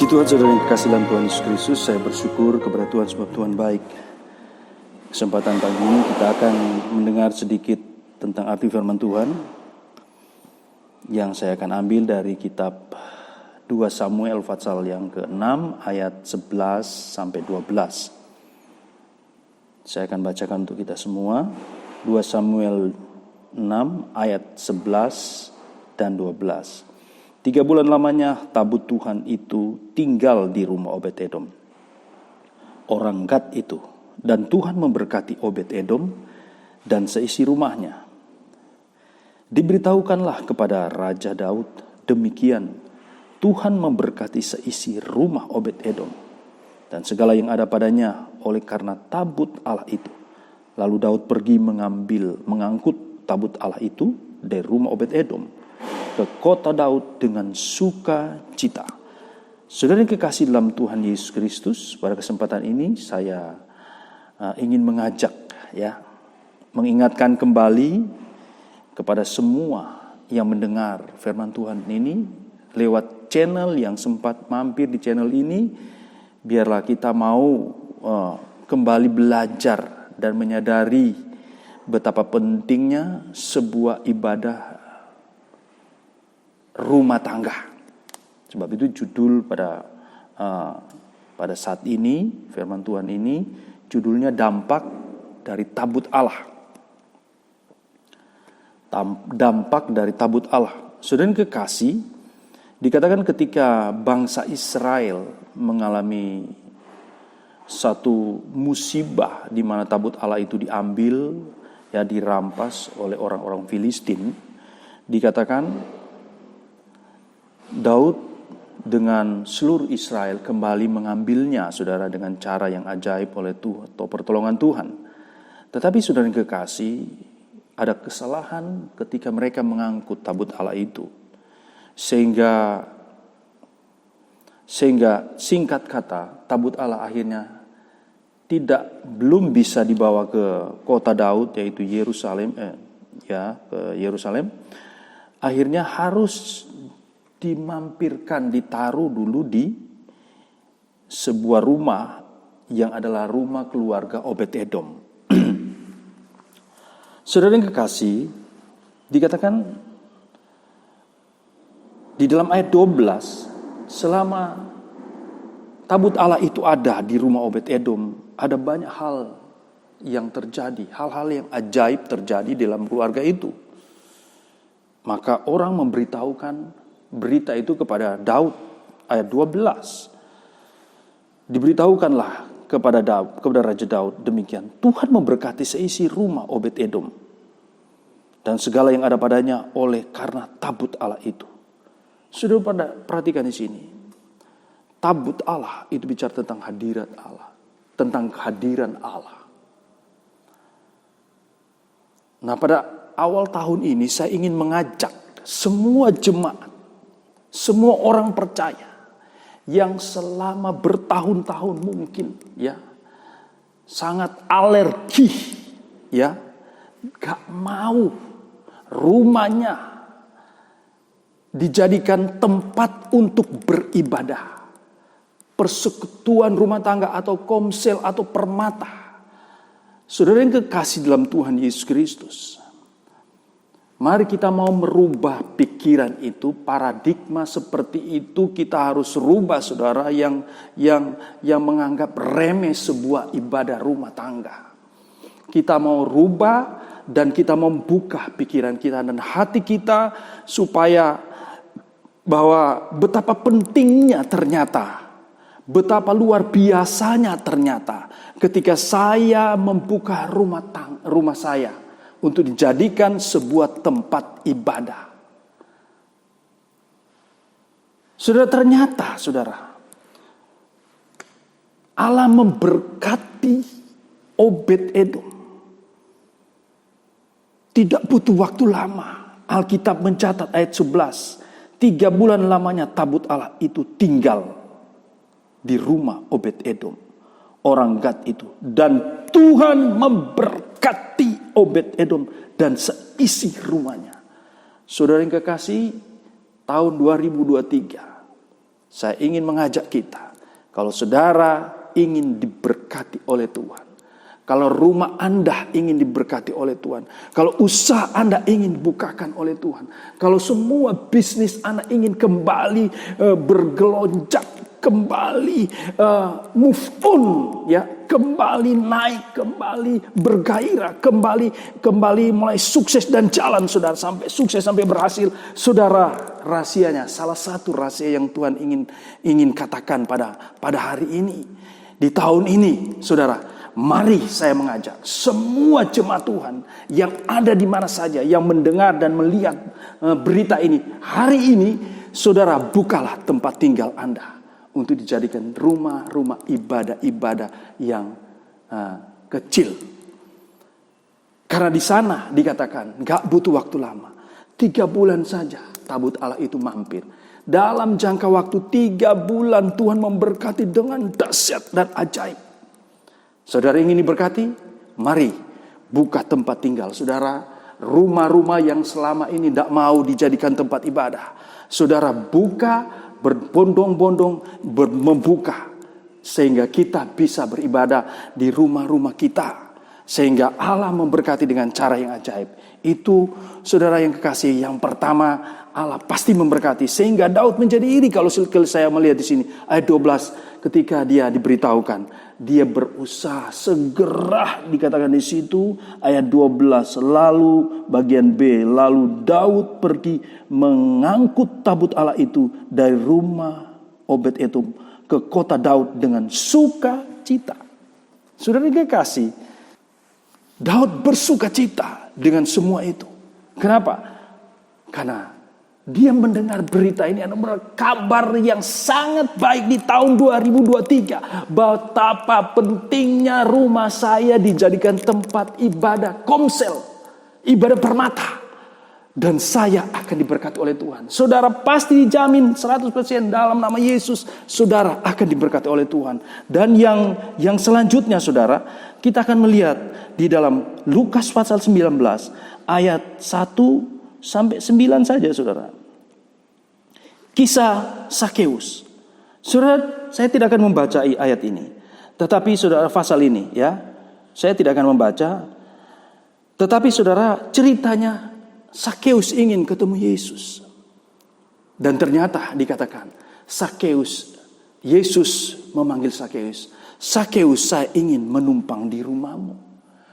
Puji Tuhan, saudara yang kekasih dalam Tuhan Yesus Kristus, saya bersyukur kepada Tuhan sebab Tuhan baik. Kesempatan pagi ini kita akan mendengar sedikit tentang arti firman Tuhan yang saya akan ambil dari kitab 2 Samuel pasal yang ke-6 ayat 11 sampai 12. Saya akan bacakan untuk kita semua. 2 Samuel 6 ayat 11 dan 12. 3 bulan lamanya tabut Tuhan itu tinggal di rumah Obed-Edom, orang Gad itu. Dan Tuhan memberkati Obed-Edom dan seisi rumahnya. Diberitahukanlah kepada Raja Daud, demikian Tuhan memberkati seisi rumah Obed-Edom dan segala yang ada padanya oleh karena tabut Allah itu. Lalu Daud pergi mengangkut tabut Allah itu dari rumah Obed-Edom ke kota Daud dengan sukacita. Saudara yang kekasih dalam Tuhan Yesus Kristus, pada kesempatan ini saya ingin mengajak, mengingatkan kembali kepada semua yang mendengar firman Tuhan ini lewat channel yang sempat mampir di channel ini. Biarlah kita mau kembali belajar dan menyadari betapa pentingnya sebuah ibadah rumah tangga. Sebab itu judul pada saat ini firman Tuhan ini judulnya dampak dari tabut Allah. Dampak dari tabut Allah. Saudara yang kekasih, dikatakan ketika bangsa Israel mengalami satu musibah di mana tabut Allah itu diambil, dirampas oleh orang-orang Filistin, dikatakan Daud dengan seluruh Israel kembali mengambilnya, saudara, dengan cara yang ajaib oleh Tuhan atau pertolongan Tuhan. Tetapi saudara yang kekasih, ada kesalahan ketika mereka mengangkut tabut Allah itu. Sehingga singkat kata, tabut Allah akhirnya belum bisa dibawa ke kota Daud, yaitu Yerusalem, ke Yerusalem. Akhirnya harus dimampirkan, ditaruh dulu di sebuah rumah yang adalah rumah keluarga Obed-Edom. Saudara yang kekasih, dikatakan di dalam ayat 12, selama tabut Allah itu ada di rumah Obed-Edom, ada banyak hal yang terjadi, hal-hal yang ajaib terjadi dalam keluarga itu. Maka orang memberitahukan berita itu kepada Daud. Ayat 12. Diberitahukanlah kepada Raja Daud, demikian Tuhan memberkati seisi rumah Obed-Edom dan segala yang ada padanya oleh karena tabut Allah itu. Sudah perhatikan di sini. Tabut Allah itu bicara tentang hadirat Allah, tentang kehadiran Allah. Nah, pada awal tahun ini saya ingin mengajak semua jemaat, semua orang percaya yang selama bertahun-tahun mungkin sangat alergi, gak mau rumahnya dijadikan tempat untuk beribadah, persekutuan rumah tangga atau komsel atau permata. Saudara yang kekasih dalam Tuhan Yesus Kristus, mari kita mau merubah pikiran itu, paradigma seperti itu kita harus rubah, saudara, yang menganggap remeh sebuah ibadah rumah tangga. Kita mau rubah dan kita membuka pikiran kita dan hati kita supaya bahwa betapa pentingnya ternyata, betapa luar biasanya ternyata ketika saya membuka rumah saya untuk dijadikan sebuah tempat ibadah. Ternyata Allah memberkati Obed-Edom. Tidak butuh waktu lama. Alkitab mencatat ayat 11. 3 bulan lamanya tabut Allah itu tinggal di rumah Obed-Edom, orang Gad itu. Dan Tuhan memberkati Obed-Edom dan seisi rumahnya. Saudara yang kekasih, tahun 2023 Saya ingin mengajak kita, kalau saudara ingin diberkati oleh Tuhan, kalau rumah Anda ingin diberkati oleh Tuhan, kalau usaha Anda ingin dibukakan oleh Tuhan, kalau semua bisnis Anda ingin kembali bergelonjak, kembali move on, ya, kembali naik, kembali bergairah, kembali mulai sukses dan jalan, saudara, sampai sukses, sampai berhasil. Saudara, rahasianya, salah satu rahasia yang Tuhan ingin katakan pada hari ini, di tahun ini, saudara, mari saya mengajak semua jemaat Tuhan yang ada di mana saja, yang mendengar dan melihat berita ini, hari ini, saudara, bukalah tempat tinggal Anda untuk dijadikan rumah-rumah ibadah-ibadah yang kecil. Karena di sana dikatakan gak butuh waktu lama. 3 bulan saja tabut Allah itu mampir. Dalam jangka waktu 3 bulan Tuhan memberkati dengan dahsyat dan ajaib. Saudara ingin diberkati? Mari buka tempat tinggal. Saudara, rumah-rumah yang selama ini tidak mau dijadikan tempat ibadah, saudara buka, berbondong-bondong membuka, sehingga kita bisa beribadah di rumah-rumah kita, sehingga Allah memberkati dengan cara yang ajaib. Itu, saudara yang kekasih, yang pertama, Allah pasti memberkati, sehingga Daud menjadi iri. Kalau saya melihat di sini ayat 12, ketika dia diberitahukan, dia berusaha segera, dikatakan di situ ayat 12, lalu bagian B, lalu Daud pergi mengangkut tabut Allah itu dari rumah Obed-Edom ke kota Daud dengan sukacita. Saudara kekasih, Daud bersukacita dengan semua itu. Kenapa? Karena dia mendengar berita ini, adalah kabar yang sangat baik di tahun 2023. Betapa pentingnya rumah saya dijadikan tempat ibadah komsel, ibadah permata. Dan saya akan diberkati oleh Tuhan. Saudara pasti dijamin 100% dalam nama Yesus. Saudara akan diberkati oleh Tuhan. Dan yang selanjutnya, saudara, kita akan melihat di dalam Lukas pasal 19 ayat 1 sampai 9 saja, saudara. Kisah Sakeus. Saudara, saya tidak akan membaca ayat ini. Tetapi saudara, pasal ini, ya, saya tidak akan membaca. Tetapi saudara, ceritanya Sakeus ingin ketemu Yesus. Dan ternyata dikatakan, Sakeus, Yesus memanggil Sakeus. Sakeus, saya ingin menumpang di rumahmu.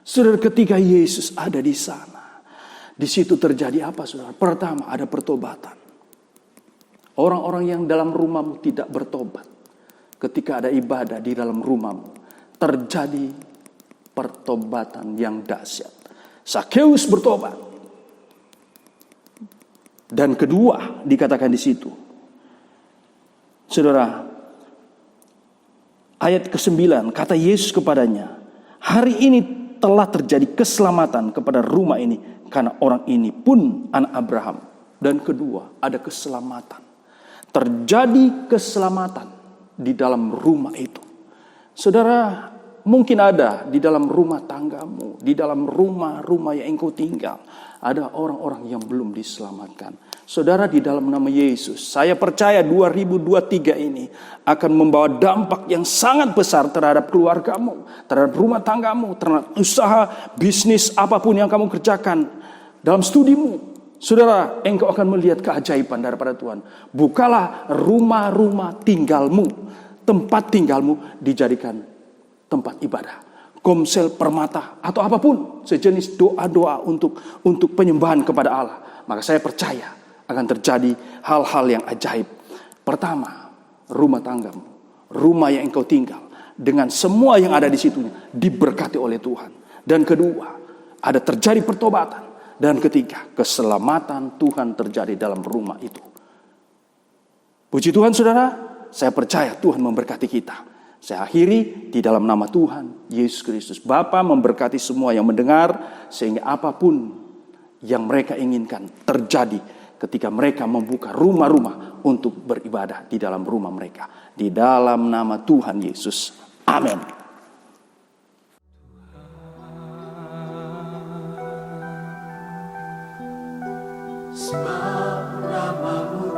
Saudara, ketika Yesus ada di sana, di situ terjadi apa, saudara? Pertama, ada pertobatan. Orang-orang yang dalam rumahmu tidak bertobat, ketika ada ibadah di dalam rumahmu, terjadi pertobatan yang dahsyat. Sakeus bertobat. Dan kedua, dikatakan di situ, saudara, ayat ke-9, kata Yesus kepadanya, hari ini telah terjadi keselamatan kepada rumah ini, karena orang ini pun anak Abraham. Dan kedua, ada keselamatan. Terjadi keselamatan di dalam rumah itu. Saudara, mungkin ada di dalam rumah tanggamu, di dalam rumah-rumah yang engkau tinggal, ada orang-orang yang belum diselamatkan. Saudara, di dalam nama Yesus, saya percaya 2023 ini akan membawa dampak yang sangat besar terhadap keluargamu, terhadap rumah tanggamu, terhadap usaha, bisnis, apapun yang kamu kerjakan, dalam studimu. Saudara, engkau akan melihat keajaiban daripada Tuhan. Bukalah rumah-rumah tinggalmu, tempat tinggalmu dijadikan tempat ibadah, komsel, permata, atau apapun sejenis doa-doa untuk penyembahan kepada Allah. Maka saya percaya akan terjadi hal-hal yang ajaib. Pertama, rumah tanggamu, rumah yang engkau tinggal, dengan semua yang ada di situ diberkati oleh Tuhan. Dan kedua, ada terjadi pertobatan. Dan ketiga, keselamatan Tuhan terjadi dalam rumah itu. Puji Tuhan, saudara, saya percaya Tuhan memberkati kita. Saya akhiri di dalam nama Tuhan Yesus Kristus. Bapa memberkati semua yang mendengar, sehingga apapun yang mereka inginkan terjadi ketika mereka membuka rumah-rumah untuk beribadah di dalam rumah mereka. Di dalam nama Tuhan Yesus. Amin. Sebab namamu